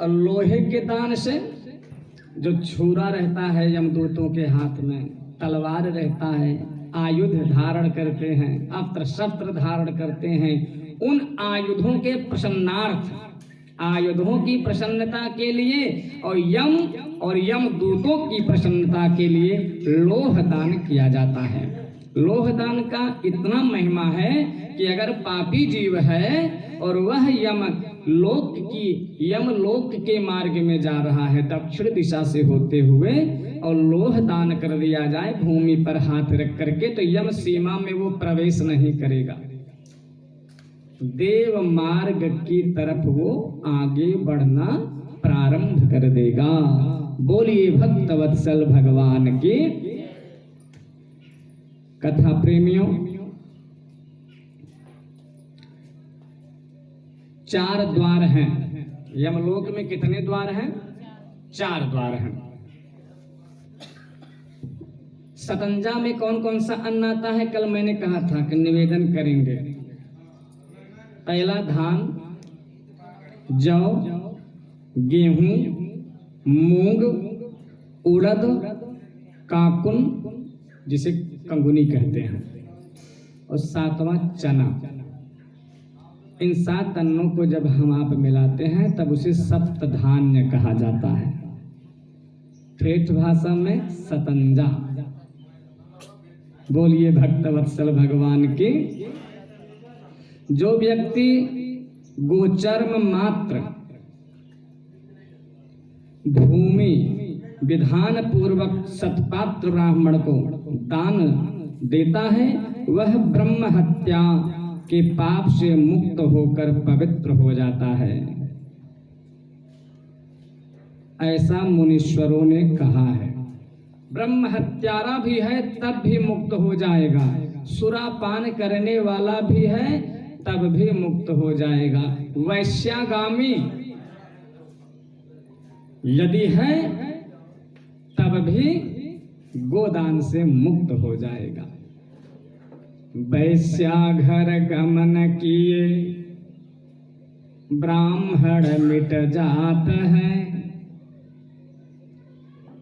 और लोहे के दान से जो छुरा रहता है यमदूतों के हाथ में, तलवार रहता है, आयुध धारण करते हैं, अस्त्र शस्त्र धारण करते हैं, उन आयुधों के प्रसन्नार्थ, आयुधों की प्रसन्नता के लिए और यमदूतों की प्रसन्नता के लिए लोह दान किया जाता है। लोह दान का इतना महिमा है कि अगर पापी जीव है और वह यमलोक के मार्ग में जा रहा है दक्षिण दिशा से होते हुए, और लोह दान कर दिया जाए भूमि पर हाथ रख करके, तो यम सीमा में वो प्रवेश नहीं करेगा, देव मार्ग की तरफ वो आगे बढ़ना प्रारंभ कर देगा। बोलिए भक्त वत्सल भगवान की। कथा प्रेमियों, 4 द्वार हैं यमलोक में। कितने द्वार हैं? 4 द्वार हैं। सतंजा में कौन कौन सा अन्न आता है? कल मैंने कहा था कि निवेदन करेंगे। पहला धान, जौ, गेहूं, मूंग, उड़द, काकुन जिसे कंगुनी कहते हैं, और 7वां चना। इन 7 अन्नों को जब हम आप मिलाते हैं तब उसे सप्त धान्य कहा जाता है। ठेठ भाषा में सतंजा। बोलिए भक्त वत्सल भगवान की। जो व्यक्ति गोचर्म मात्र भूमि विधान पूर्वक सतपात्र ब्राह्मण को दान देता है, वह ब्रह्म हत्या के पाप से मुक्त होकर पवित्र हो जाता है, ऐसा मुनीश्वरों ने कहा है। ब्रह्म हत्यारा भी है तब भी मुक्त हो जाएगा, सुरापान करने वाला भी है तब भी मुक्त हो जाएगा, वैश्यागामी यदि है तब भी गोदान से मुक्त हो जाएगा। वैश्या घर गमन किए ब्राह्मण मिट जात है,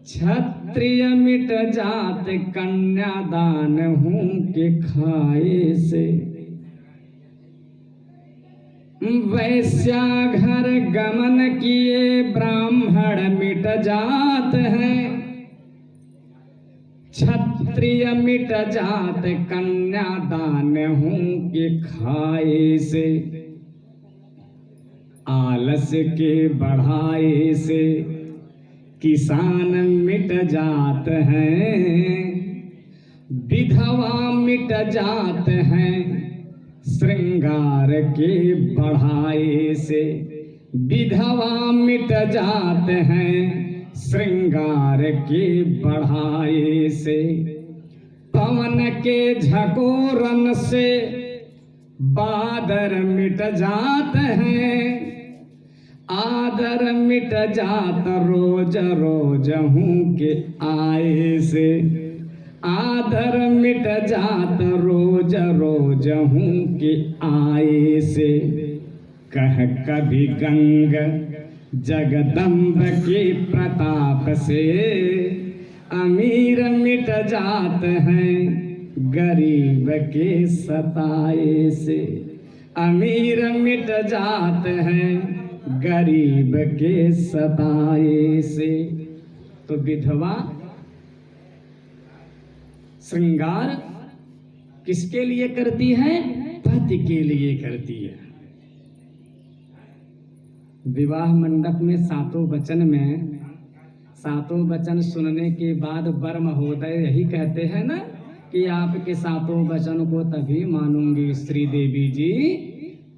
क्षत्रिय मिट जात कन्यादान हूं के खाए से। वैश्या घर गमन किए ब्राह्मण मिट जात है, क्षत्रिय मिट जात कन्यादान हूं के खाए से। आलस के बढ़ाए से किसान मिट जात हैं, विधवा मिट जात हैं श्रृंगार के बढ़ाए से। विधवा मिट जात हैं श्रृंगार के बढ़ाए से। पवन के झकोरन से बादर मिट जात हैं, आदर मिट जात रोज रोज हूं के आए से। आदर मिट जात रोज रोज हूं के आए से। कह कभी गंग जगदम्ब के प्रताप से, अमीर मिट जात हैं गरीब के सताए से। अमीर मिट जात हैं गरीब के सताए से। तो विधवा श्रृंगार किसके लिए करती है? पति के लिए करती है। विवाह मंडप में 7 वचन में 7 वचन सुनने के बाद वर महोदय यही कहते हैं ना कि आपके 7 वचन को तभी मानूंगी श्री देवी जी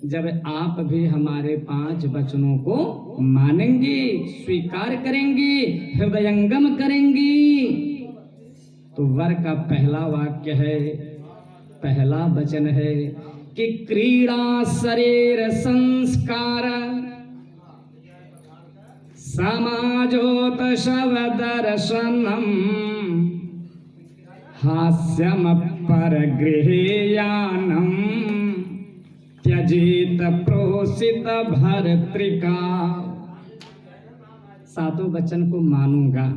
जब आप भी हमारे 5 वचनों को मानेंगी, स्वीकार करेंगी, हृदयंगम करेंगी। तो वर का पहला वाक्य है, पहला वचन है कि क्रीड़ा शरीर संस्कार समाजोत शव दर्शनम हास्यम पर गृहयानम त्यजेत प्रोसित भर्तृका। सातों वचन को मानूंगा,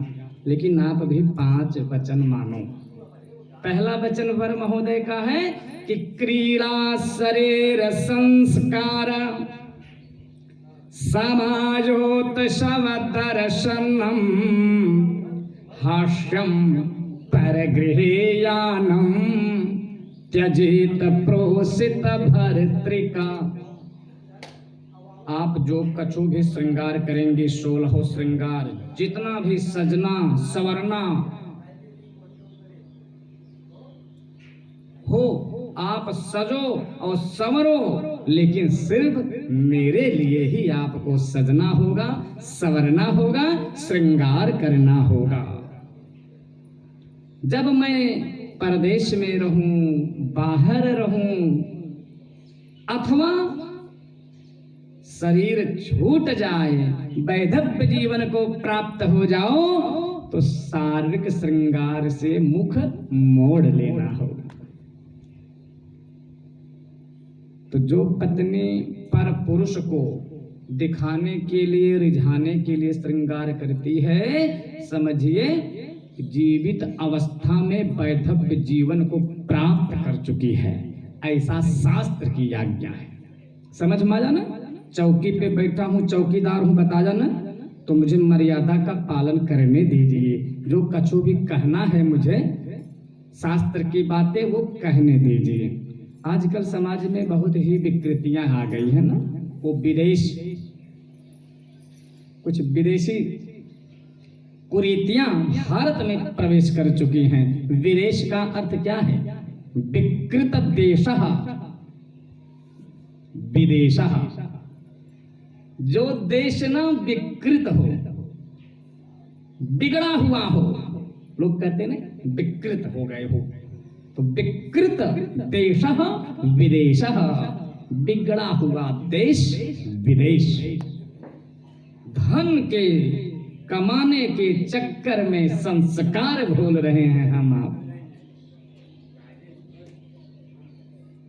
लेकिन आप भी 5 वचन मानो। पहला वचन वर महोदय का है कि क्रीड़ा शरीर संस्कार समाजोत शव दर्शनम हास्यम परगृहयानम त्यजेत प्रोसित भर्तृका। आप जो कछु भी श्रृंगार करेंगे, 16 श्रृंगार, जितना भी सजना संवरना हो, आप सजो और संवरो, लेकिन सिर्फ मेरे लिए ही आपको सजना होगा, संवरना होगा, श्रृंगार करना होगा। जब मैं परदेश में रहूं, बाहर रहूं, अथवा शरीर छूट जाए, वैधव्य जीवन को प्राप्त हो जाओ, तो शारीरिक श्रृंगार से मुख मोड़ लेना होगा। तो जो पत्नी पर पुरुष को दिखाने के लिए, रिझाने के लिए श्रृंगार करती है, समझिए जीवित अवस्था में वैधव्य जीवन को प्राप्त कर चुकी है, ऐसा शास्त्र की आज्ञा है। समझ में आ जाना। चौकी पे बैठा हूँ, चौकीदार हूँ, बता जाना, तो मुझे मर्यादा का पालन करने दीजिए। जो कछु भी कहना है मुझे, शास्त्र की बातें वो कहने दीजिए। आजकल समाज में बहुत ही विकृतियां आ गई है ना, वो कुछ विदेशी कुरीतियां भारत में प्रवेश कर चुकी हैं। विदेश का अर्थ क्या है? विकृत देशः विदेशः। जो देश ना विकृत हो, बिगड़ा हुआ हो, लोग कहते हैं ना विकृत हो गए हो, तो विकृत देशः विदेशः, बिगड़ा हुआ देश विदेश। धन के कमाने के चक्कर में संस्कार भूल रहे हैं हम आप।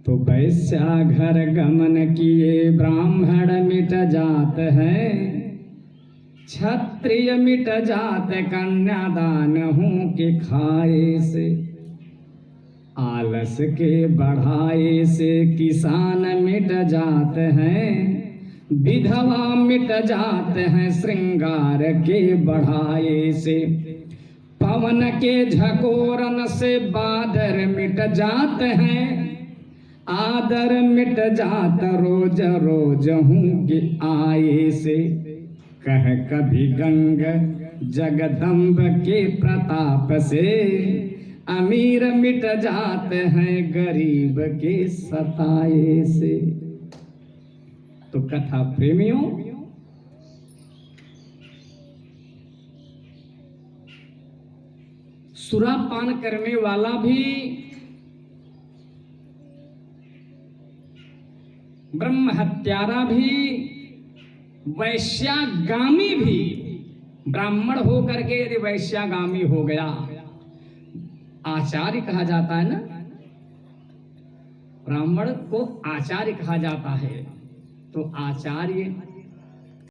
तो वैश्या घर गमन किए ब्राह्मण मिट जात है, क्षत्रिय मिट जात कन्यादान हूं के खाए से, आलस के बढ़ाए से किसान मिट जात हैं, विधवा मिट जात हैं श्रृंगार के बढ़ाए से, पवन के झकोरन से बादर मिट जात हैं, आदर मिट जात रोज रोज हूँ के आए से, कह कभी गंग जगदम्ब के प्रताप से, अमीर मिट जाते हैं गरीब के सताए से। तो कथा प्रेमियों, सुरापान करने वाला भी, ब्रह्म हत्यारा भी, वैश्यागामी भी, ब्राह्मण हो करके यदि वैश्यागामी हो गया, आचार्य कहा जाता है ना, ब्राह्मण को आचार्य कहा जाता है। तो आचार्य